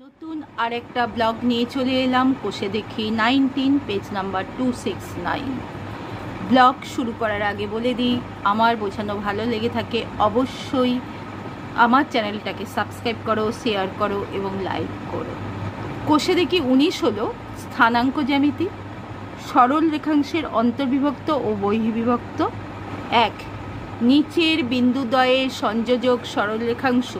নতুন আরেকটা ব্লগ নিয়ে চলে এলাম কোষে দেখি 19 পেজ নাম্বার 269। ব্লগ শুরু করার আগে বলে দিই, আমার বোঝানো ভালো লেগে থাকে অবশ্যই আমার চ্যানেলটাকে সাবস্ক্রাইব করো, শেয়ার করো এবং লাইক করো। কোষে দেখি 19 হলো স্থানাঙ্ক জ্যামিতি, সরল রেখাংশের অন্তর্বিভক্ত ও বহির্বিভক্ত। 1. নিচের বিন্দুদ্বয়ের সংযোজক সরল রেখাংশ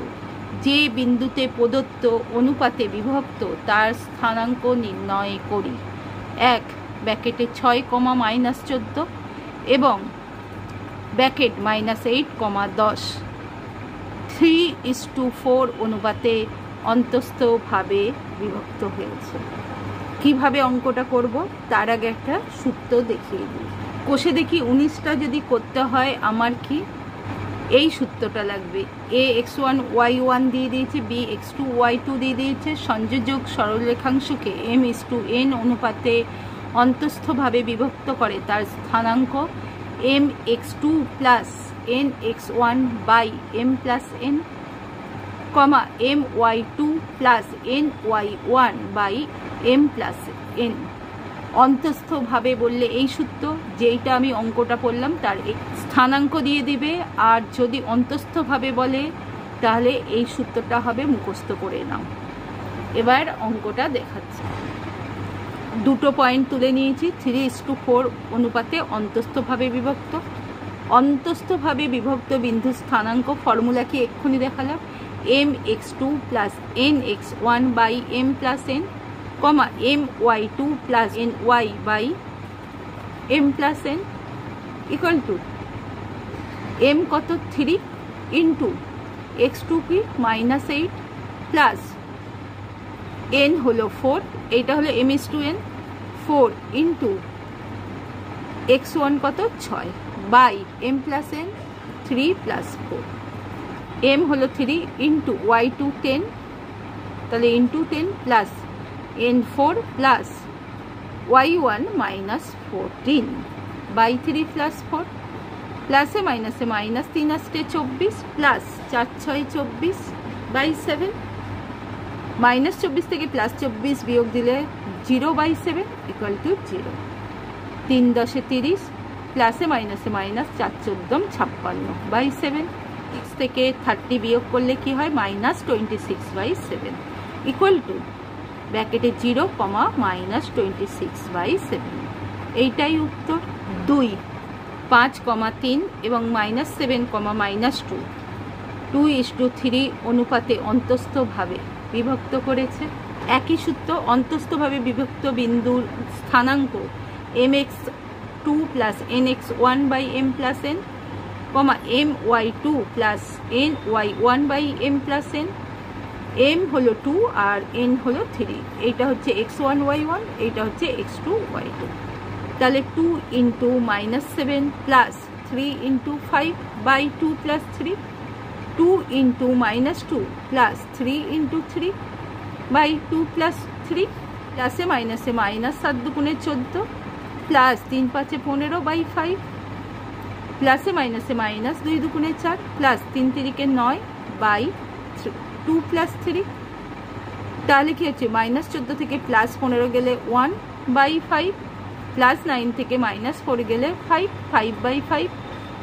যে বিন্দুতে প্রদত্ত অনুপাতে বিভক্ত তার স্থানাঙ্ক নির্ণয় করি। 1 ব্র্যাকেটে 6, -14 এবং ব্র্যাকেট -8, 10 3:4 অনুপাতে অন্তস্থভাবে বিভক্ত হয়েছে। কিভাবে অঙ্কটা করব তার আগে একটা সূত্র দেখিয়ে দিই। কোষে দেখি 19টা যদি করতে হয় আমার কি এই সূত্রটা লাগবে। ax1 y1 দিয়ে দিয়েছে, bx2 y2 দিয়ে দিয়েছে। সংযোজক সরল রেখাংশকে m:n অনুপাতে অন্তস্থভাবে বিভক্ত করে তার স্থানাঙ্ক mx2 plus nx1 by m plus n, my2 plus ny1 by m plus n। অন্তস্থভাবে বললে এই সূত্র, যেইটা আমি অঙ্কটা পড়লাম তার স্থানাঙ্ক দিয়ে দিবে। আর যদি অন্তস্থভাবে বলে তাহলে এই সূত্রটা হবে মুখস্থ করে নাও। এবার অঙ্কটা দেখাচ্ছি। দুটো পয়েন্ট তুলে নিয়েছি। 3:4 অনুপাতে অন্তস্থভাবে বিভক্ত। অন্তস্থভাবে বিভক্ত বিন্দু স্থানাঙ্ক ফর্মুলা কি এক্ষুনি দেখালাম, mx2 plus nx1 by m plus n, my2 plus ny by m plus n equal to m কত 3 ইন্টু x2 কি -8 প্লাস n হলো 4, এইটা হলো m:n 4 ইন্টু x1 কত 6 by m plus n 3 plus 4, m হলো 3 ইন্টু y2 10, তাহলে into 10 plus n4 plus y1 -14 by 3 plus 4, প্লাসে মাইনাসে মাইনাস 3 আসতে 24 প্লাস 4 6 24 বাই 7, -24 থেকে +24 বিয়োগ দিলে 0 বাই 7 ইকুয়াল টু 0। 3 10 30 প্লাসে মাইনাসে মাইনাস 4 14 56 বাই 7, 6 থেকে 30 বিয়োগ করলে কি হয় -26 বাই 7 ইকুয়াল টু ব্র্যাকেটে 0, -26 বাই 7। এইটাই উত্তর। 2 5, 3 এবং -7, -2 2:3 অনুপাতে অন্তস্থভাবে বিভক্ত করেছে। একই সূত্র, অন্তস্থভাবে বিভক্ত বিন্দুর স্থানাঙ্ক mx2 plus nx1 by m plus n, my2 plus ny1 by m plus n। m হলো 2 আর n হলো 3, এইটা হচ্ছে x1 y1, এইটা হচ্ছে x2 y2। তাহলে 2 into -7 plus 3 into 5 by 2 plus 3, 2 into -2 plus 3 into 3 by 2 plus 3, প্লাসে মাইনাসে মাইনাস 7 দুগুণে 14 প্লাস 3 5 15 বাই 5, প্লাসে মাইনাসে মাইনাস 2 দুগুণে 4 প্লাস 3 3 9 বাই 2 প্লাস 3। তাহলে কি হচ্ছে -14 থেকে +15 গেলে 1 বাই 5, প্লাস 9 থেকে -4 গেলে 5, 5 বাই 5,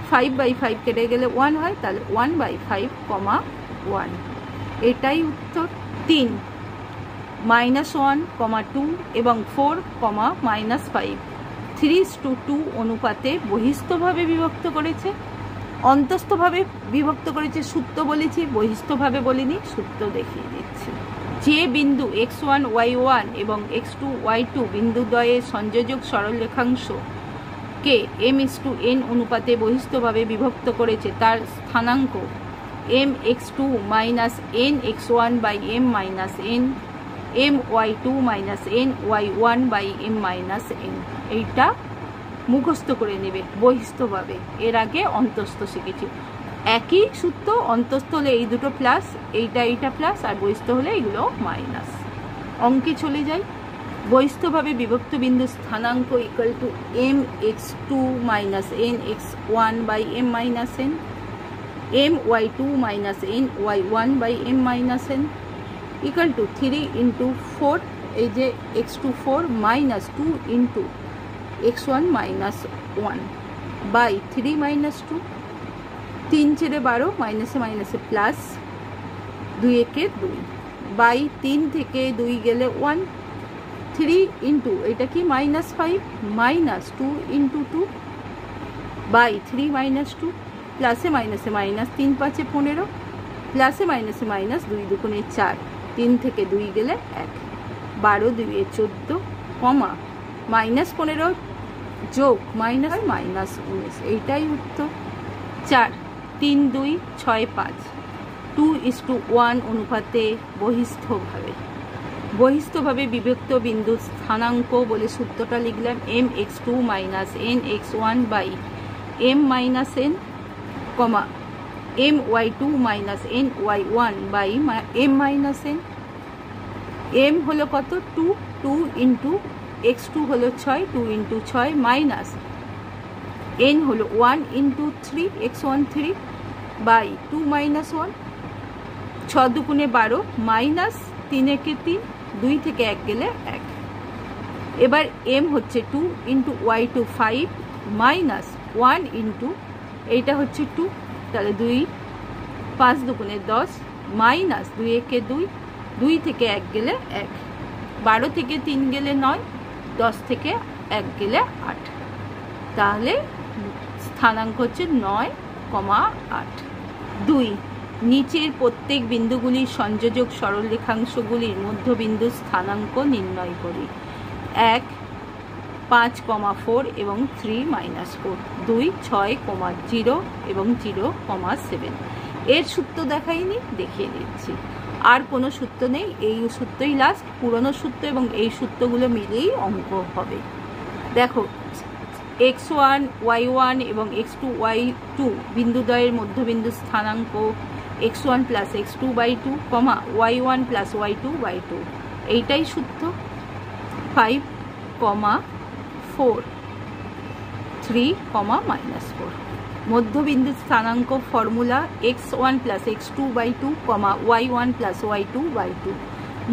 5 বাই 5 কেটে গেলে 1 হয়, তাহলে 1 বাই 5, 1। এটাই উত্তর। 3 -1, 2 এবং 4, -5 3:2 অনুপাতে বহিস্থভাবে বিভক্ত করেছে। অন্তস্থভাবে বিভক্ত করেছে সূত্র বলেছি, বহিস্থভাবে বলিনি, সূত্র দেখিয়ে দিচ্ছি। যে বিন্দু x1 y1 এবং x2 y2 বিন্দুদ্বয়ের সংযোজক সরল রেখাংশকে m:n অনুপাতে বহিস্থভাবে বিভক্ত করেছে তার স্থানাঙ্ক mx2 minus nx1 by m minus n, my2 minus ny1 by m minus n। এইটা মুখস্থ করে নেবে বহিস্থভাবে। এর আগে অন্তস্থ শিখেছি। একই সূত্র, অন্তস্থ হলে এই দুটো প্লাস, এইটা প্লাস, আর বহিস্থ হলে এগুলো মাইনাস। অঙ্কে চলে যাই। বহিস্থভাবে বিভক্ত বিন্দু স্থানাঙ্ক equal to mx2 minus nx1 by m minus n, my2 minus ny1 by m minus n, equal to 3 into 4, এই যে x2 4 minus 2 into x1 minus 1 by 3 minus 2, 3 ছেড়ে 12, মাইনাসে মাইনাসে প্লাস, 2 একে 2 বাই 3 থেকে 2 গেলে 1, 3 ইন্টু এটা কি minus 5 minus 2 into 2 by 3 minus 2, প্লাসে মাইনাসে মাইনাস, 3 5 15, প্লাসে মাইনাসে মাইনাস, 2 দুগুণে 4, 3 থেকে 2 গেলে 1, 12 2 14 কমা মাইনাস 15 যোগ মাইনাস মাইনাস 19, এইটাই উত্তর। 4 3 2 6 5 2:1 অনুপাতে বহিস্থভাবে বিভক্ত বিন্দু স্থানাঙ্ক বলে সূত্রটা লিখলাম mx2 minus nx1 by m minus n, comma my2 minus ny1 by m minus n। m হলো কত 2, 2 ইন্টু x2 হলো 6, 2 ইন্টু 6 মাইনাস n হলো 1 ইন্টু 3, x1 3 বাই 2 মাইনাস 1, 6 দুগুণে 12 মাইনাস 3 একে 3, 2 থেকে 1 গেলে 1। এবার m হচ্ছে 2 ইন্টু y2 5 মাইনাস 1 ইন্টু এইটা হচ্ছে 2, তাহলে 2 5 দুগুণে 10 মাইনাস 2 একে 2, 2 থেকে 1 গেলে 1, 12 থেকে 3 গেলে 9, 10 থেকে 1 গেলে 8, তাহলে স্থানাঙ্ক হচ্ছে 9,8। 2 নিচের প্রত্যেক বিন্দুগুলির সংযোজক সরলরেখাংশগুলির মধ্যবিন্দু স্থানাঙ্ক নির্ণয় করি। 1 5,4 এবং 3 -4, 2 6,0 এবং 0,7। এর সূত্র দেখাইনি, দেখিয়ে দিচ্ছি। আর কোনো সূত্র নেই, এই সূত্রই লাস্ট, পুরনো সূত্র এবং এই সূত্রগুলো মিলেই অঙ্ক হবে। দেখো x1 y1 এবং x2 y2 বিন্দুদ্বয়ের মধ্যবিন্দু স্থানাঙ্ক x1 plus x2 by 2, comma y1 plus y2 by 2, এইটাই সূত্র। 5,4 3, -4 মধ্যবিন্দু স্থানাঙ্ক formula x1 plus x2 by 2, comma y1 plus y2 by 2,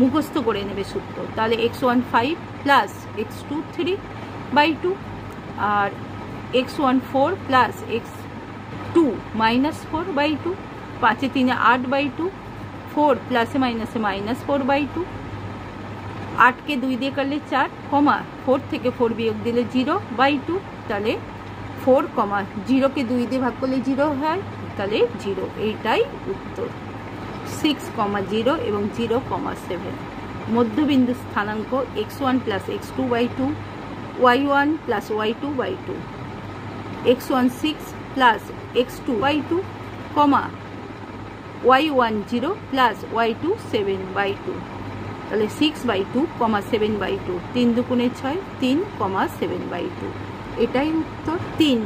মুখস্থ করে নেবে সূত্র। তাহলে x1 5 প্লাস x2 3 বাই 2 আর x1 4 plus x2 -4 by 2, 5 3 8 by 2, 4 প্লাসে মাইনাসে -4 বাই 2, 8 কে 2 দিয়ে কাটলে 4, কমা 4 থেকে 4 বিয়োগ দিলে 0 বাই 2, তাহলে 4, 0 কে 2 দিয়ে ভাগ করলে 0 হয়, তাহলে 0, এইটাই উত্তর। 6,0 এবং 0,7 মধ্যবিন্দু স্থানাঙ্ক x1 plus x2 by 2, y1 plus y2 by 2, x1 6 plus x2 by 2, comma y1 0 plus y2 7 by 2, তাহলে 6 বাই 2, 7 বাই 2, 3 দুগুণে 6, 3, 7 বাই 2, এটাই উত্তর। 3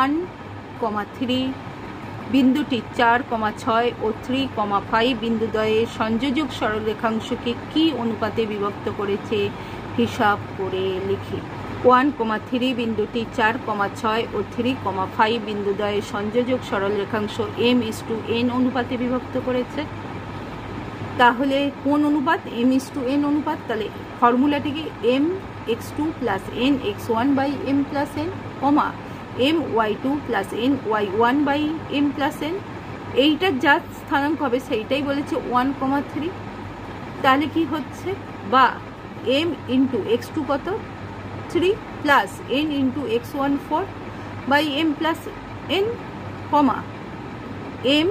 1,3 বিন্দুটি 4,6 ও 3,5 বিন্দুদ্বয়ের সংযোজক সরলরেখাংশকে কি অনুপাতে বিভক্ত করেছে হিসাব করে লিখি। 1,3 বিন্দুটি 4,6 ও 3,5 বিন্দুদ্বয়ের সংযোজক সরলরেখাংশ m:n অনুপাতে বিভক্ত করেছে। তাহলে কোন অনুপাত? m:n অনুপাত। তাহলে ফর্মুলাটিকে mx2 plus nx1 by m plus n, comma my2 plus ny1 by m plus n, এইটার যা স্থানাঙ্ক হবে সেইটাই বলেছে 1,3। তাহলে কি হচ্ছে, বা m ইন্টু x2 কত 3 plus n into x1 4 by m plus n, comma m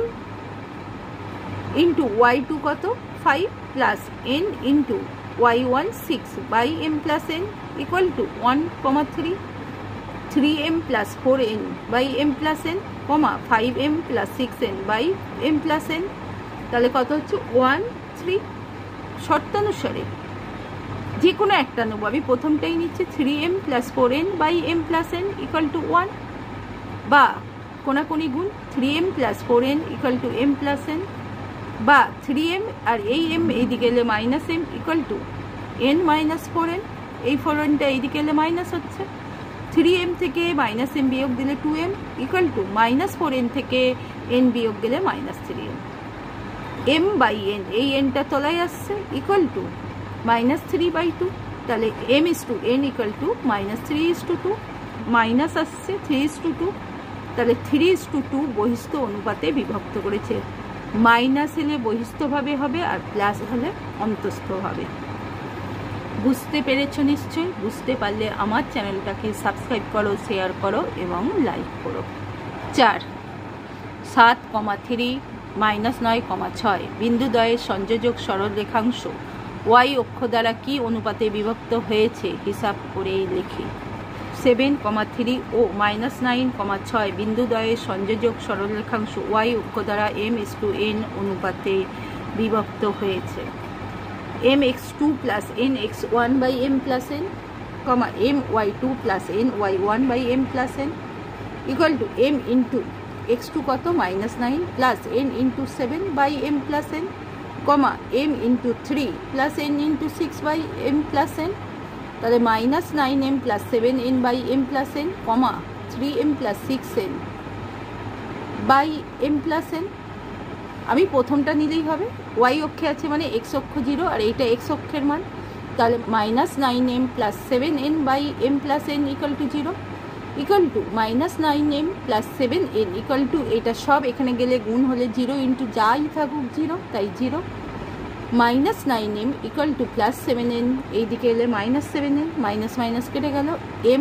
into y2 কত 5 plus n into y1 6 by m plus n equal to 1,3, 3m plus 4n by m plus n, comma 5m plus 6n by m plus n, তাহলে কত হচ্ছে 1 3। শর্তানুসারে যে কোনো একটা নেবো, আমি প্রথমটাই নিচ্ছি 3m plus 4n by m plus n equal to 1, বা কোনাকুনি গুণ 3m plus 4n equal to m plus n, বা 3m আর এই m এইদিকে এলে minus m equal to n minus 4n, এই 4nটা এইদিকে এলে মাইনাস হচ্ছে, 3m থেকে মাইনাস m বিয়োগ দিলে 2m equal to minus 4n থেকে n বিয়োগ গেলে minus 3m। M by N, এই এনটা তলায় আসছে, ইকুয়াল টু -3/2। তাহলে M is to N equal to -3:2, minus আসছে 3:2। তাহলে 3:2 বহিস্থ অনুপাতে বিভক্ত করেছে। মাইনাস হলে বহিস্থভাবে হবে আর প্লাস হলে অন্তস্থভাবে। বুঝতে পেরেছ নিশ্চয়ই? বুঝতে পারলে আমার চ্যানেলটাকে সাবস্ক্রাইব করো, শেয়ার করো এবং লাইক করো। 4 7,3 -9,6 বিন্দুদ্বয়ের সংযোজক সরল রেখাংশ ওয়াই অক্ষ দ্বারা কি অনুপাতে বিভক্ত হয়েছে হিসাব করে লিখি। 7,3 ও -9,6 বিন্দুদ্বয়ের সংযোজক সরল রেখাংশ ওয়াই অক্ষ দ্বারা m:n অনুপাতে বিভক্ত হয়েছে। mx2 + nx1/m + n, my2 + ny1/m + n equal to m into x2 কত -9 plus n into 7/m + n, m into 3 plus n into 6/m + n। তাহলে -9m + 7n/m + n, 3m + 6n/m + n। আমি প্রথমটা নিলেই হবে, y অক্ষে আছে মানে x অক্ষ 0 আর এইটা x অক্ষের মান। তাহলে -9m + 7n/m + n equal two 0, equal to -9m + 7n equal to এটা সব এখানে গেলে গুণ হলে 0 ইন্টু যাই থাকুক 0, তাই 0। -9m ইকুয়াল টু +7n, এইদিকে এলে -7n, মাইনাস মাইনাস কেটে গেল।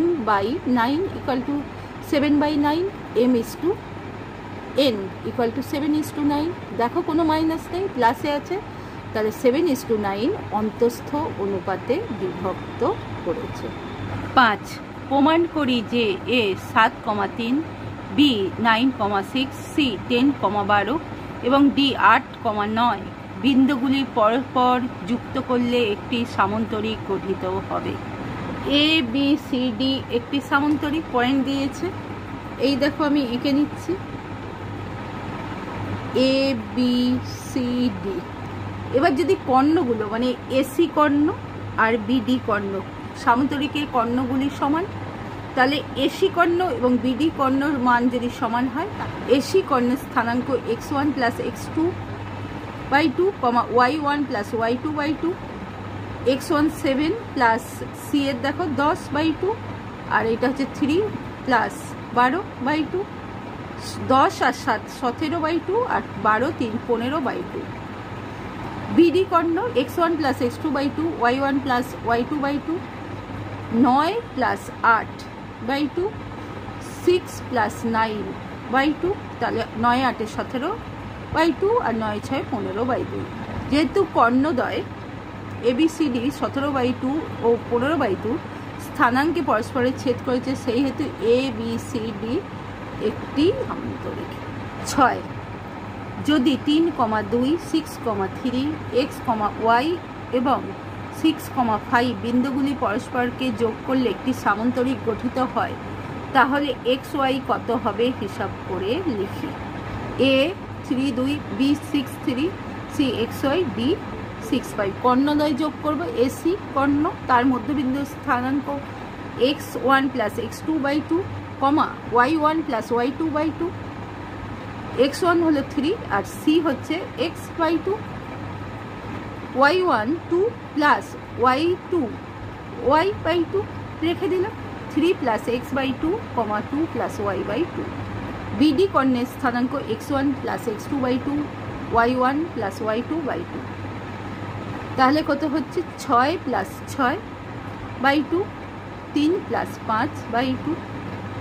m/9 equal to 7/9, m is to n equal to 7:9। দেখো কোনো মাইনাস নেই, প্লাসে আছে। তাহলে 7:9 অন্তস্থ অনুপাতে বিভক্ত করেছে। 5 প্রমাণ করি যে a 7,3, b 9,6, c 10,12 এবং d 8,9 বিন্দুগুলি পরস্পর যুক্ত করলে একটি সামান্তরিক গঠিত হবে। a b c d একটি সামান্তরিক পয়েন্ট দিয়েছে, এই দেখো আমি এঁকে নিচ্ছি a b c d। এবার যদি কর্ণগুলো মানে এসি কর্ণ আর বিডি কর্ণ, সামান্তরিকের কর্ণগুলি সমান, তাহলে এসি কর্ণ এবং বিডি কর্ণর মান যদি সমান হয়, এসি কর্ণের স্থানাঙ্ক x1 + x2/2, y1 + y2/2, x1 7 plus c এর দেখো 10/2 আর এটা হচ্ছে 3 + 12/2, 10 আর 7 17/2 আর 12 3 15/2। বিডি কর্ণ x1 + x2/2, y1 + y2/2, 9 + 8/2, 6 + 9/2। তাহলে 9 8 17/2 আর 9 6 15/2। যেহেতু কর্ণদ্বয় ABCD 17/2 ও 15/2 স্থানাঙ্কে পরস্পরের ছেদ করেছে, সেই হেতু ABCD একটি সামান্তরিক। 6 যদি 3,2, 6,3, x, y এবং 6,5 বিন্দুগুলি পরস্পরকে যোগ করলে একটি সামান্তরিক গঠিত হয়, তাহলে xy কত হবে হিসাব করে লিখি। a 3,2, b 6,3, c xy, d 6,5। কর্ণদ্বয় যোগ করব, এসি কর্ণ, তার মধ্যবিন্দু স্থানাঙ্ক x1 + x2/2, y1 + y2/2, x1 হলো 3 আর c হচ্ছে x/2, y1 2 + y2 y/2 রেখে দিলাম, 3 + x/2, 2 + y/2। বিডি কর্ণের স্থানাঙ্ক x1 + x2/2, y1 + y2/2। তাহলে কত হচ্ছে 6 + 6/2, 3 + 5/2,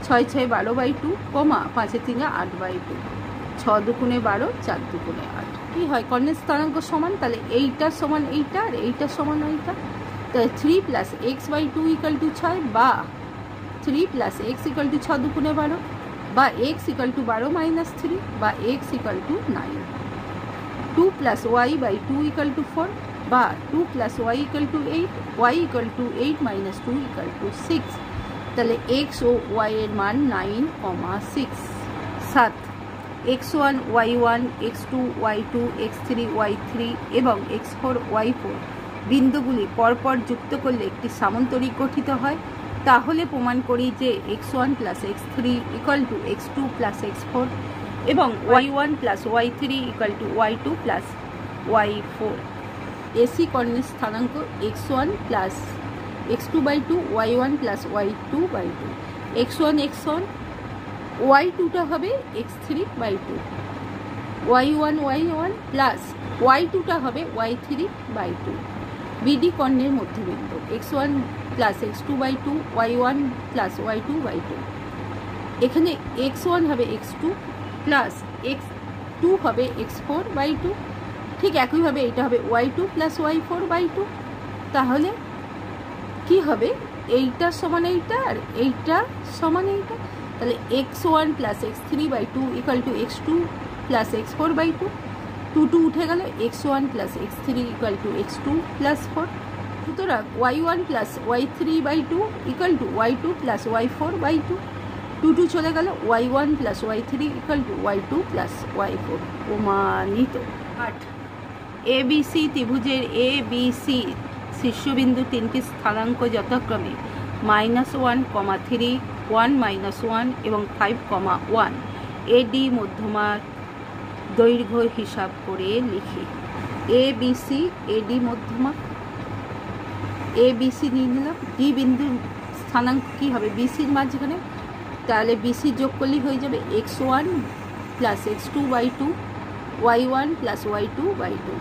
6 6 12/2, 5 3 8/2, 6 2 12, 4 2 8। কি হয় কর্ণের স্থানাঙ্ক সমান, তাহলে এইটা সমান এইটা আর এইটা সমান এইটা। তাহলে 3 + x/2 = 6 বা 3 + x = 6 2 12 বা x = 12 - 3 বা x = 9। 2 + y/2 = 4 বা 2 + y = 8, y = 8 - 2 = 6। তাহলে x ও y এর মান 9,6। 7 x1 y1 x2 y2 x3 y3 এবং x4 y4 বিন্দুগুলি পরপর যুক্ত করলে একটি সামান্তরিক গঠিত হয়, তাহলে প্রমাণ করি যে x1 + x3 = x2 + x4 এবং y1 + y3 = y2 + y4। AC কর্ণের স্থানাঙ্ক x1 plus x2/2 y1 plus y2/2। x1 x1, y2টা হবে x3/2, y1 y1 প্লাস y2টা হবে y3/2। বিডি কর্ণের মধ্যবিন্দু x1 plus x2/2 y1 plus y2/2। এখানে x1 হবে x2 প্লাস x2 হবে x4/2। ঠিক একইভাবে এটা হবে y2 প্লাস y4/2। তাহলে কি হবে, এইটা সমান এইটা আর এইটা সমান এইটা। তাহলে x1 plus x3/2 equal to x2 plus x4/2। 2 উঠে গেল, x1 plus x3 equal to x2 plus 4। সুতরাং y1 plus y3/2 equal to y2 plus y4/2। 2 চলে গেল, y1 plus y3 equal to y2 plus y4 প্রমাণিত। 8 ABC ত্রিভুজের ABC শীর্ষবিন্দু তিনটি স্থানাঙ্ক যথাক্রমে -1, 3, 1, -1 এবং 5, 1। এডি মধ্যমার দৈর্ঘ্য হিসাব করে লিখি। এবিসি, এডি মধ্যমা, এবিসি নিয়ে নিলাম। ডি বিন্দুর স্থানাঙ্ক কী হবে বিসির মাঝখানে, তাহলে বিসি যোগ করলেই হয়ে যাবে x1 plus x2/2 y1 plus y2/2।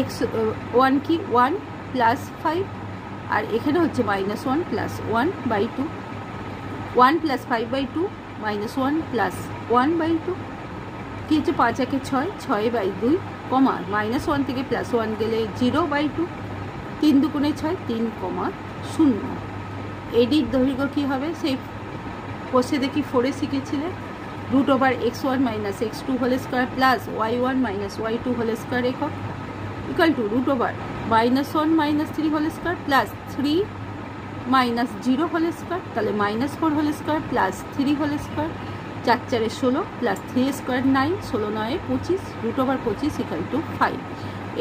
x1 কি 1 প্লাস 5, আর এখানে হচ্ছে -1 প্লাস 1/2। 1 plus 5/2 -1 plus 1/2। কি হচ্ছে 5 একে 6, 6/2 কমা -1 থেকে +1 গেলে 0/2। 3 দুগুণে 6, 3, 0। এডির দৈর্ঘ্য কী হবে সেই বসে দেখি 4-এ শিখেছিলে, √x1 minus x2 whole square plus y1 minus y2 whole square একক equal to √(-1 - 3 whole square plus 3 - 0 whole square. তাহলে -4 whole square plus 3 whole square, 4 × 4 = 16 plus 3 square 9, 16 × 9 = 25, √25 equal to 5।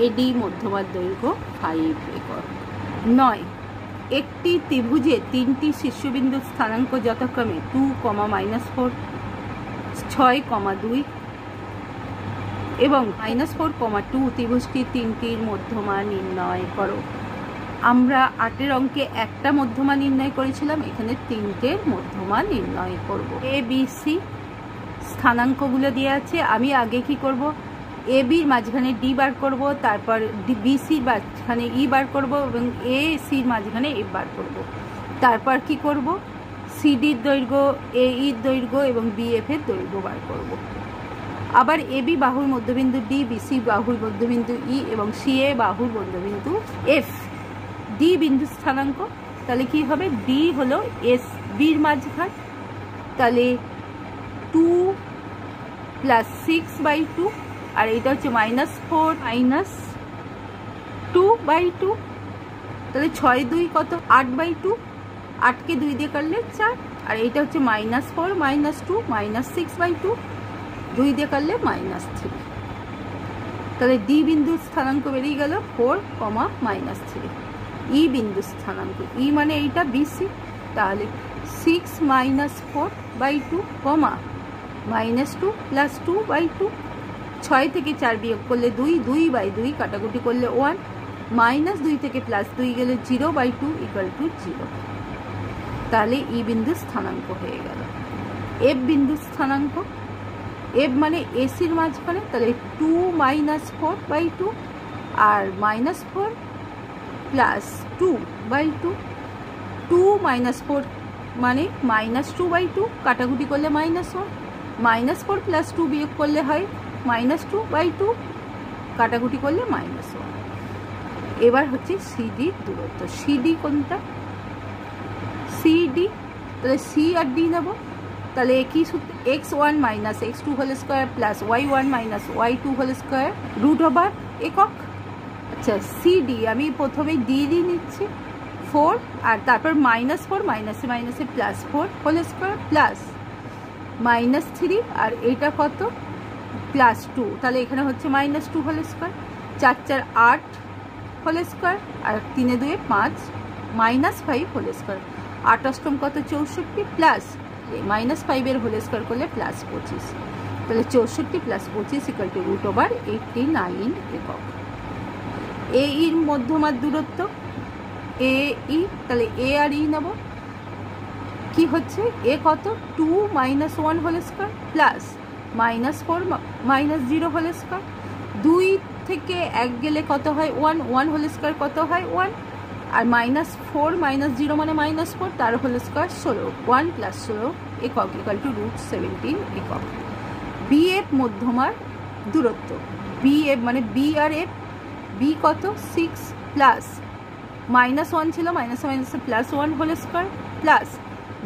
AD মধ্যমার দৈর্ঘ্য 5 একক। 9 একটি ত্রিভুজে তিনটি শীর্ষবিন্দুর স্থানাঙ্ক যথাক্রমে 2, -4, 6, 2 এবং -4, 2 ত্রিভুজটি তিনটির মধ্যমা নির্ণয় করো। আমরা 8-এর অঙ্কে একটা মধ্যমা নির্ণয় করেছিলাম, এখানে 3টের মধ্যমা নির্ণয় করব। এ বি সি স্থানাঙ্কগুলো দেওয়া আছে। আমি আগে কি করব, এ বির মাঝখানে ডি বার করব, তারপর বি সির মাঝখানে ই বার করব এবং এ সির মাঝখানে এফ বার করব। তারপর কি করব, সিডির দৈর্ঘ্য, এ ইর দৈর্ঘ্য এবং বিএফের দৈর্ঘ্য বার করব। আবার এ বি বাহুর মধ্যবিন্দু ডি, বিসি বাহুর মধ্যবিন্দু ই এবং সি এ বাহুর মধ্যবিন্দু এফ। ডি বিন্দু স্থানাঙ্ক, তাহলে কি হবে, ডি হলো এস বির মাঝখান, তাহলে 2 + 6/2 আর এটা হচ্ছে -4 - 2/2। তাহলে 6 2 কত, 8/2, 8কে 2 দিয়ে কাটলে 4, আর এইটা হচ্ছে -4 - 2 -6/2, 2 দিয়ে কাটলে -3। তাহলে ডি বিন্দুর স্থানাঙ্ক বেরিয়ে গেল 4, -3। ই বিন্দু স্থানাঙ্ক, ই মানে এইটা বিসি, তাহলে 6 - 4/2, -2 + 2/2। 6 থেকে 4 বিয়োগ করলে 2, 2/2 কাটাকুটি করলে 1, -2 থেকে +2 গেলে 0/2 ইকুয়াল টু 0। তাহলে ই বিন্দু স্থানাঙ্ক হয়ে গেল। এফ বিন্দু স্থানাঙ্ক, এফ মানে এসির মাঝখানে, তাহলে 2 - 4/2 আর -4 + 2/2। 2 - 4 মানে -2/2 কাটাকুটি করলে -1, -4 + 2 বিয়োগ করলে হয় -2/2 কাটাকুটি করলে -1। এবার হচ্ছে সিডির দূরত্ব। সিডি কোনটা, সিডি, তাহলে সি আর ডি নেব। তাহলে কি সূত্র, x1 - x2 whole square plus y1 - y2 whole square √একক। আচ্ছা, সিডি আমি প্রথমে ডি নিচ্ছি 4, আর তারপর -4 মাইনাসে মাইনাসে +4 হোল স্কোয়ার প্লাস -3, আর এইটা কত +2, তাহলে এখানে হচ্ছে -2 হোল স্কোয়ার, 4 4 8 হোল স্কোয়ার, আর 3 2 5 -5 হোল স্কোয়ার। 8 অষ্টম কত 64 প্লাস -5 এর হোল স্কোয়ার করলে +25। তাহলে 64 প্লাস 25 ইকুয়াল টু √89 একক। এ ইর মধ্যমার দূরত্ব এ ই, তাহলে এ আর ই নেব। কি হচ্ছে এ কত 2 - 1 whole square plus -4 - 0 whole square. 2 থেকে 1 গেলে কত হয় 1, 1 হোল স্কয়ার কত হয় 1, আর -4 - 0 মানে -4, তার হোল স্কয়ার 16, 1 + 16 একক ইকুয়াল টু √17 একক। বি এফ মধ্যমার দূরত্ব, বি এফ মানে বি আর এফ, বি কত 6 প্লাস -1 ছিল মাইনাসে +1 হোল স্কয়ার প্লাস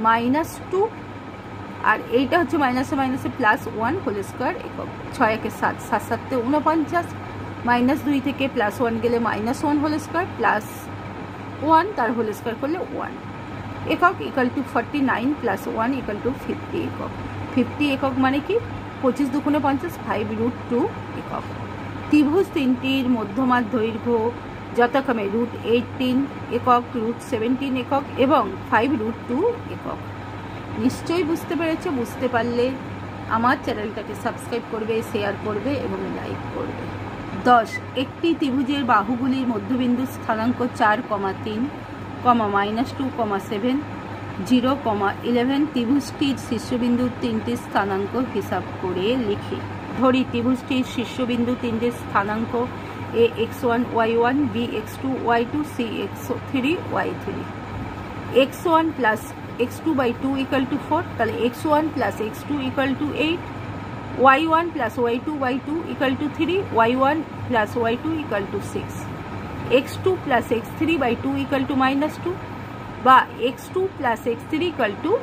-2, আর এইটা হচ্ছে মাইনাসে +1 হোল স্কয়ার একক। 6 × 7, 7 × 7 = 49, -2 থেকে +1 গেলে -1 হোল স্কয়ার প্লাস 1 তার হোল স্কয়ার করলে 1 একক ইকুয়াল টু 49 + 1 ইকুয়াল টু 50 একক। 50 একক মানে কি 25 × 2 = 50, 5 √2 একক। ত্রিভুজ তিনটির মধ্যমার দৈর্ঘ্য যথাক্রমে √18 একক, √17 একক এবং 5 √2 একক। নিশ্চয়ই বুঝতে পেরেছো। বুঝতে পারলে আমার চ্যানেলটাকে সাবস্ক্রাইব করবে, শেয়ার করবে এবং লাইক করবে। 10 একটি ত্রিভুজের বাহুগুলির মধ্যবিন্দু স্থানাঙ্ক 4, 3, -2, 7, 0, 11 ত্রিভুজটির শীর্ষবিন্দুর 3টি স্থানাঙ্ক হিসাব করে লিখি। ধরি ত্রিভুজটির শীর্ষবিন্দু 3টির স্থানাঙ্ক a x1 y1, b x2 y2, c x3 y3। x1 + x2/2 = 4, তাহলে x1 + x2 = 8, y1 + y2/2 = 3, y1 + y2 = 6, x2 + x3/2 = -2 বা x2 + x3 =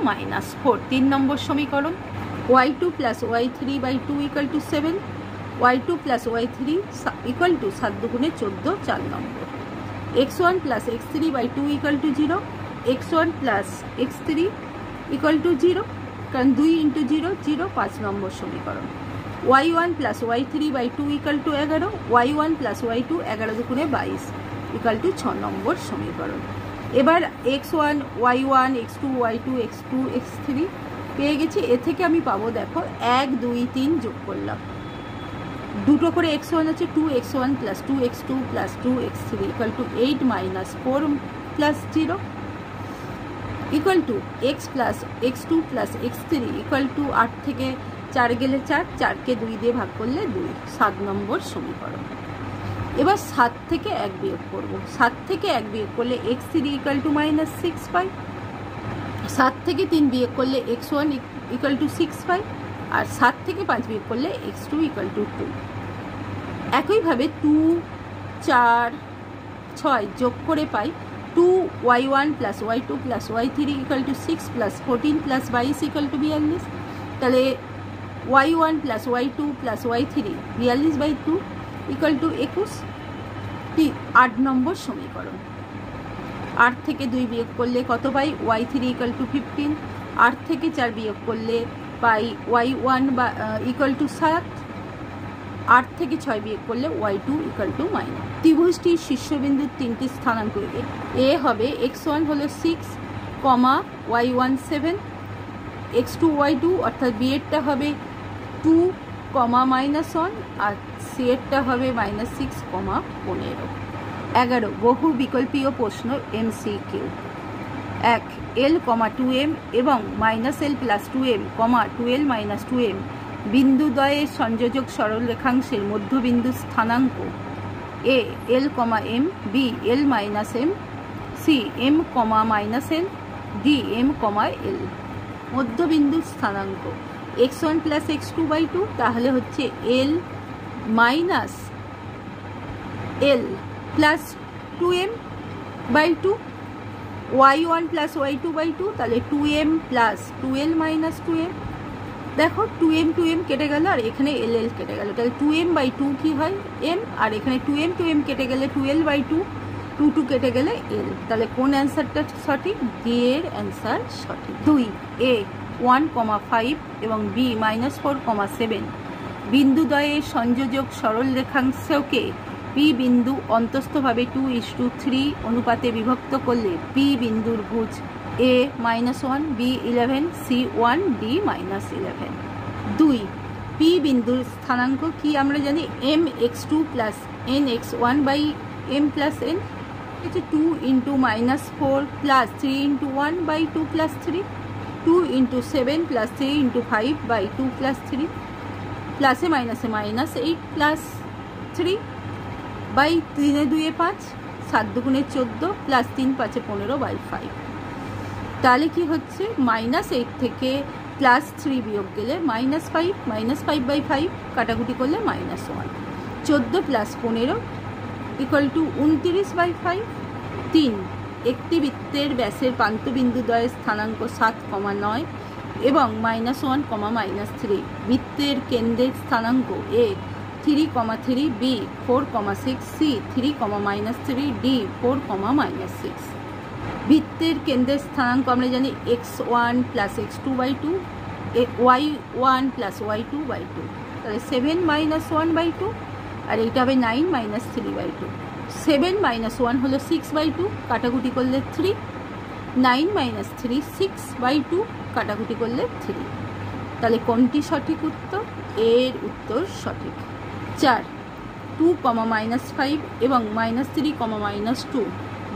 -4। 3 নম্বর সমীকরণ। y2 + y3/2 = 7, y2 + y3 = 7 × 2 = 14, 4 নম্বর। x1 + x3/2 = 0, x1 + x3 = 0, কারণ 2 × 0 0, 5 নম্বর সমীকরণ। y1 + y3/2 = 11, y1 + y2 11 × 2 = 22 = 6 নম্বর সমীকরণ। এবার x1 y1 x2 y2 x2 x3 পেয়ে গেছি। এ থেকে আমি পাবো দেখো 1 2 3 যোগ করলাম, দুটো করে x1 আছে 2x1 + 2x2 + 2x3 = 8 - 4 + 0 = x + x2 + x3 = 8 থেকে 4 গেলে 4, 4কে 2 দিয়ে ভাগ করলে 2, 7 নম্বর সমীকরণ। এবার 7 থেকে 1 বিয়োগ করব। 7 থেকে 1 বিয়োগ করলে x3 = -6 পাই, 7 থেকে 3 বিয়োগ করলে x1 = 6 পাই, আর 7 থেকে 5 বিয়োগ করলে x2 = 2। একইভাবে 2 4 6 যোগ করে পাই 2y1 + y2 + y3 = 6 + 14 + 22 = 42, তাহলে y1 + y2 + y3 42/2 = 21, 8 নম্বর সমীকরণ। 8 থেকে 2 বিয়োগ করলে কত পাই y3 = 15, 8 থেকে 4 বিয়োগ করলে পাই y1 = 7, 8 থেকে 6 বিয়োগ করলে y2 = -। ত্রিভুজটির শীর্ষবিন্দুর 3টি স্থানাঙ্ক a হবে x1 হলো 6, y1 7, x2 y2 অর্থাৎ b এরটা হবে 2, -1 আর c এরটা হবে -6, 15। 11 বহু বিকল্পীয় প্রশ্ন MCQ। 1 l, 2m এবং -l + 2m, 2l - 2m বিন্দুদ্বয়ের সংযোজক সরলরেখাংশের মধ্যবিন্দু স্থানাঙ্ক a l, m, b l - m, c m, -n, d m, l। মধ্যবিন্দু স্থানাঙ্ক x1 + x2/2, তাহলে হচ্ছে l - l + 2m/2, y1 + y2/2, তাহলে 2m + 2l - 2m। দেখো 2m 2m কেটে গেল আর এখানে l কেটে গেল, তাহলে 2m/2 কি হয় m, আর এখানে 2m 2m কেটে গেলে 2l/2, 2 2 কেটে গেলে l। তাহলে কোন অ্যান্সারটা সঠিক? ডি এর অ্যান্সার সঠিক। 2 a 1, 5 এবং b -4, 7 বিন্দুদ্বয়ের সংযোজক সরলরেখাংশকে p বিন্দু অন্তস্থভাবে 2:3 অনুপাতে বিভক্ত করলে p বিন্দুর ভুজ a -1, b 11, c 1, d -11। 2 P বিন্দুর স্থানাঙ্ক কি আমরা জানি M X two plus N X one by M plus N, হচ্ছে 2 into -4 plus 3 into 1 by 2 plus 3, 2 into 7 plus 3 into 5 by 2 plus 3, প্লাসে মাইনাসে -8 প্লাস 3 বাই 3 এ 2 এ 5, 7 দুগুণে 14 প্লাস 3 5 15 বাই 5। তাহলে কি হচ্ছে -8 থেকে +3 বিয়োগ গেলে -5 বাই 5 কাটাকুটি করলে -1, 14 প্লাস 15 ইকুয়াল টু 29 বাই 5। 3 একটি বৃত্তের ব্যাসের প্রান্তবিন্দুদ্বয়ের স্থানাঙ্ক 7,9 এবং -1, -3, বৃত্তের কেন্দ্রের স্থানাঙ্ক এ 3,3, বি 4,6, সি 3,-3, ডি 4,-6। বৃত্তের কেন্দ্রের স্থানাঙ্ক আমরা জানি x1 plus x2 by 2, y1 plus y2 by 2, তাহলে 7 - 1 বাই 2, আর এইটা হবে 9 - 3 বাই 2। 7 - 1 হলো 6 বাই 2, কাটাকুটি করলে 3, 9 - 3 6 বাই 2, কাটাকুটি করলে 3। তাহলে কোনটি সঠিক উত্তর? এর উত্তর সঠিক। 4 2, -5 এবং -3, -2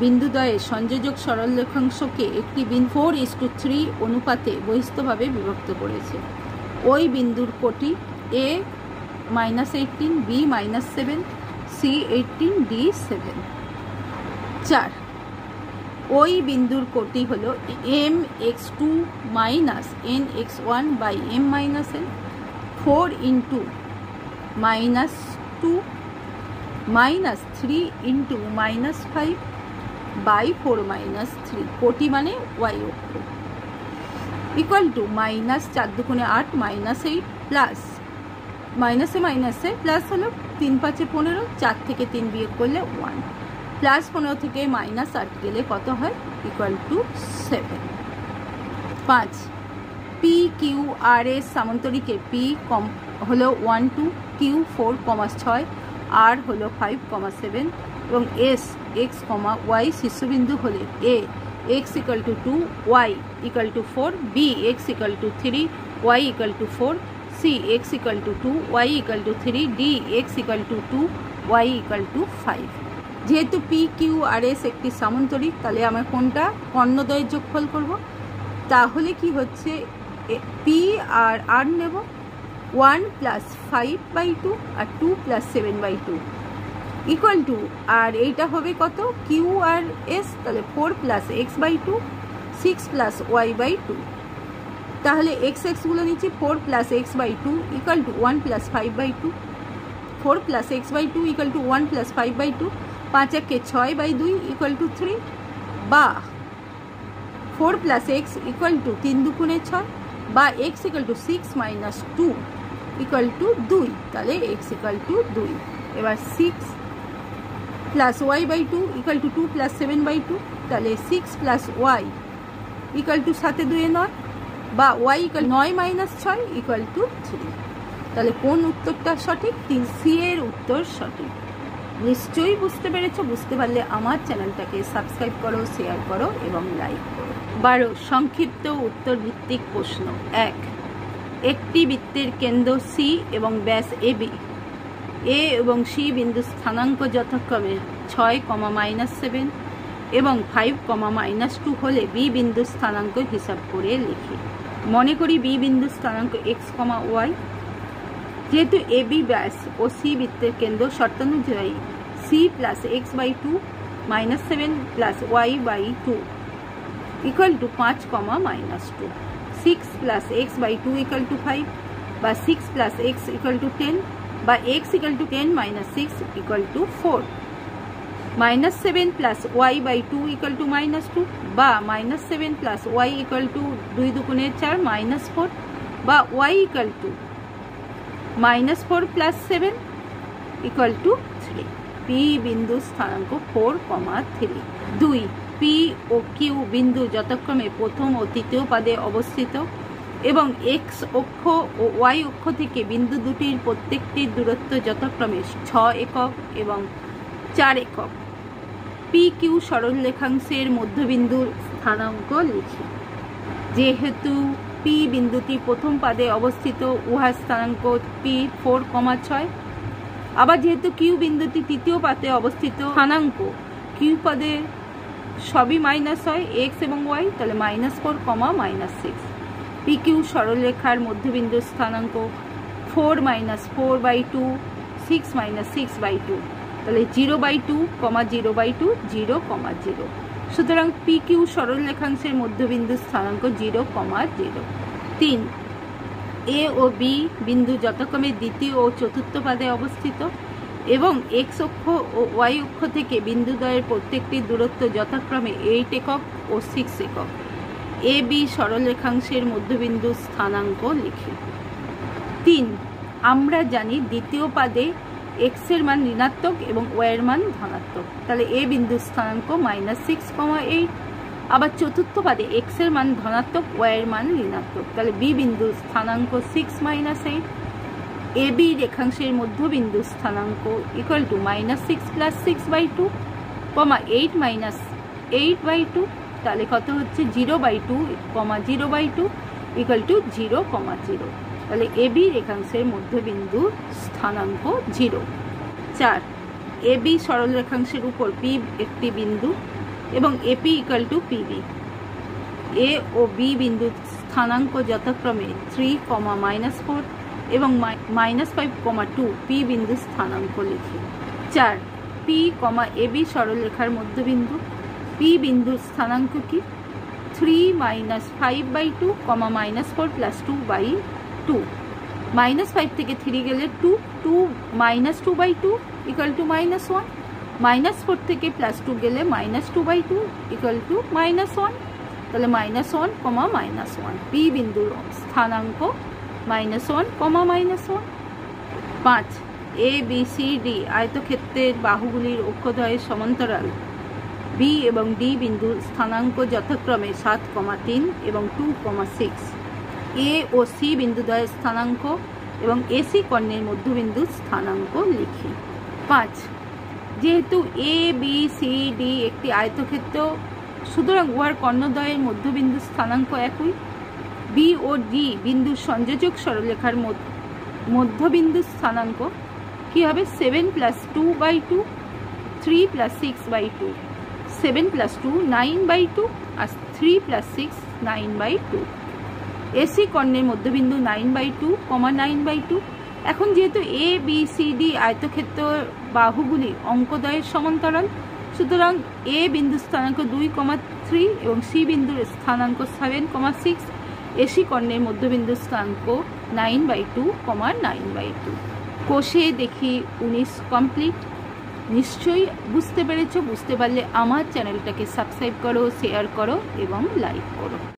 বিন্দুদ্বয়ের সংযোজক সরলরেখাংশকে একটি 4:3 অনুপাতে বহিস্থভাবে বিভক্ত করেছে। ওই বিন্দুর কোটি এ -18, বি -7, সি 18, ডি 7। 4 ওই বিন্দুর কোটি হলো M X two minus N X one by M minus N, 4 into -2 -3 into -5 by 4 -3, কোটি মানে ওয়াই অক্ষ, ইকুয়াল টু -4 দুগুণে 8 -8 প্লাস মাইনাসে মাইনাসে প্লাস হলো 3 5 15, 4 থেকে 3 বিয়োগ করলে 1, প্লাস 15 থেকে -8 গেলে কত হয়? Equal to 7। 5 P Q R S সামান্তরিকে পি হলো 1 2, কিউ 4,6, আর হলো 5,7 এবং এস এক্স ওয়াই শীর্ষবিন্দু হলে A X equal to 2, Y equal to 4, B X equal to 3, Y equal to 4, C X equal to 2, Y equal to 3, D X equal to 2, Y equal to 5। যেহেতু P Q R S একটি সামান্তরিক, তাহলে আমরা কোনটা কর্ণদ্বয়ের যোগফল করব? তাহলে কি হচ্ছে পি আর আর নেব 1 + 5/2 আর 2 + 7/2 ইকুয়াল টু, আর এইটা হবে কত? কিউ আর এস, তাহলে 4 + x/2, 6 + y/2। তাহলে এক্স এক্সগুলো নিচ্ছি, 4 + x/2 equal to 1 + 5/2, 4 + x/2 equal to 1 + 5/2, 5 একে 6/2 ইকুয়াল টু 3, বা 4 + x ইকুয়াল টু 3 দুগুণে 6, বা x equal to 6 - 2 equal to 2, তাহলে x ইকুয়াল টু 2। এবার 6 + y/2 ইকুয়াল টু 2 + 7/2, তাহলে 6 + y ইকুয়াল টু 7 2 9, বা y ইকুয়াল 9 - 6 ইকুয়াল টু 3। তাহলে কোন উত্তরটা সঠিক? 3C এর উত্তর সঠিক। নিশ্চয়ই বুঝতে পেরেছো। বুঝতে পারলে আমার চ্যানেলটাকে সাবস্ক্রাইব করো, শেয়ার করো এবং লাইক করো। 12 সংক্ষিপ্ত উত্তর ভিত্তিক প্রশ্ন। 1 একটি বৃত্তের কেন্দ্র সি এবং ব্যাস এবি, এ এবং সি বিন্দু স্থানাঙ্ক যথাক্রমে 6, -7 এবং 5, -2 হলে বি বিন্দু স্থানাঙ্ক হিসাব করে লিখি। মনে করি বি বিন্দু স্থানাঙ্ক x, y। যেহেতু এবি ব্যাস ও সি বৃত্তের কেন্দ্র, শর্তানুযায়ী C plus x/2 -7 plus y/2 equal to 5, -2, 6 + x/2 equal to 5, বা 6 + x ইকুয়াল টু 10, বা x equal to 10 - 6 equal to 4, -7 + y/2 equal to -2, বা -7 + y ইকুয়াল টু 2 দুগুণে 4 -4, বা y equal to -4 + 7 equal to 3। P বিন্দু স্থানাঙ্ক 4, 3। 2 পি ও কিউ বিন্দু যথাক্রমে প্রথম ও তৃতীয় পাদে অবস্থিত এবং এক্স অক্ষ ও ওয়াই অক্ষ থেকে বিন্দু দুটির প্রত্যেকটির দূরত্ব যথাক্রমে 6 একক এবং 4 একক। পি কিউ সরলরেখাংশের মধ্যবিন্দুর স্থানাঙ্ক লিখি। যেহেতু পি বিন্দুটি প্রথম পাদে অবস্থিত, উহার স্থানাঙ্ক পি 4,6। আবার যেহেতু কিউ বিন্দুটি তৃতীয় পাদে অবস্থিত, স্থানাঙ্ক কিউ পাদে সবই মাইনাস হয়, এক্স এবং ওয়াই, তাহলে -4, -6। পি কিউ সরলরেখার মধ্যবিন্দুর স্থানাঙ্ক 4 - 4/2, 6 - 6/2, তাহলে 0/2, 0/2, 0, 0। সুতরাং পি কিউ সরল রেখাংশের মধ্যবিন্দুর স্থানাঙ্ক 0, 0। 3, এ ও বি বিন্দু যথাক্রমে দ্বিতীয় ও চতুর্থ পাদে অবস্থিত এবং এক্স অক্ষ ও ওয়াই অক্ষ থেকে বিন্দুদ্বয়ের প্রত্যেকটির দূরত্ব যথাক্রমে 8 একক ও 6 একক। এ বি সরল রেখাংশের মধ্যবিন্দুর স্থানাঙ্ক লিখি। 3, আমরা জানি দ্বিতীয় পাদে এক্স এর মান ঋণাত্মক এবং ওয়াই এর মান ধনাত্মক, তাহলে এ বিন্দুর স্থানাঙ্ক -6, 8। আবার চতুর্থ পাদে এক্স এর মান ধনাত্মক, ওয়াই এর মান ঋণাত্মক, তাহলে বি বিন্দুর স্থানাঙ্ক 6 - 8। এ বি রেখাংশের মধ্যবিন্দুর স্থানাঙ্ক ইকুয়াল টু -6 + 6/2, 8 - 8/2, তাহলে কত হচ্ছে 0/2, 0/2 ইকুয়াল টু 0, 0। তাহলে এ বি রেখাংশের মধ্যবিন্দুর স্থানাঙ্ক 0। 4, এ বি সরল রেখাংশের উপর পি একটি বিন্দু এবং AP equal to PB. A ও বি বিন্দুর স্থানাঙ্ক যথাক্রমে 3, -4 এবং -5, 2। পি বিন্দুর স্থানাঙ্ক লিখি। 4, পি, এ বি সরলরেখার মধ্যবিন্দু। পি বিন্দুর স্থানাঙ্ক কি? 3 - 5/2, -4 + 2/2। -5 থেকে 3 গেলে 2, -2/2 ইকুয়াল টু -1। -4 থেকে +2 গেলে -2/2 ইকুয়াল টু -1, তাহলে -1, -1। পি বিন্দুর স্থানাঙ্ক -1, -1। 5, এ বি সি ডি আয়তক্ষেত্রের বাহুগুলির অক্ষদ্বয়ের সমান্তরাল। বি এবং ডি বিন্দুর স্থানাঙ্ক যথাক্রমে 7, 3 এবং 2, 6। এ ও সি বিন্দুদ্বয়ের স্থানাঙ্ক এবং এসি কর্ণের মধ্যবিন্দুর স্থানাঙ্ক লিখি। 5, যেহেতু এ বি সি ডি একটি আয়তক্ষেত্র, সুতরাং উহার কর্ণদ্বয়ের মধ্যবিন্দুর স্থানাঙ্ক একই। বি ও ডি বিন্দুর সংযোজক সরলরেখার মধ্যবিন্দুর স্থানাঙ্ক কি হবে? 7 + 2/2, 3 + 6/2, 7 + 2, 9/2 আর 3 + 6, 9/2। এসি কর্ণের মধ্যবিন্দু 9/2, 9/2। এখন যেহেতু এ বি সি ডি আয়তক্ষেত্র বাহুগুলি অঙ্কদ্বয়ের সমান্তরাল, সুতরাং এ বিন্দুর স্থানাঙ্ক 2, 3 এবং সি বিন্দুর স্থানাঙ্ক 7, 6। এসি কর্ণের মধ্যবিন্দুর স্থানাঙ্ক 9/2, 9/2। কোষে দেখি 19 কমপ্লিট। নিশ্চয়ই বুঝতে পেরেছো। বুঝতে পারলে আমার চ্যানেলটাকে সাবস্ক্রাইব করো, শেয়ার করো এবং লাইক করো।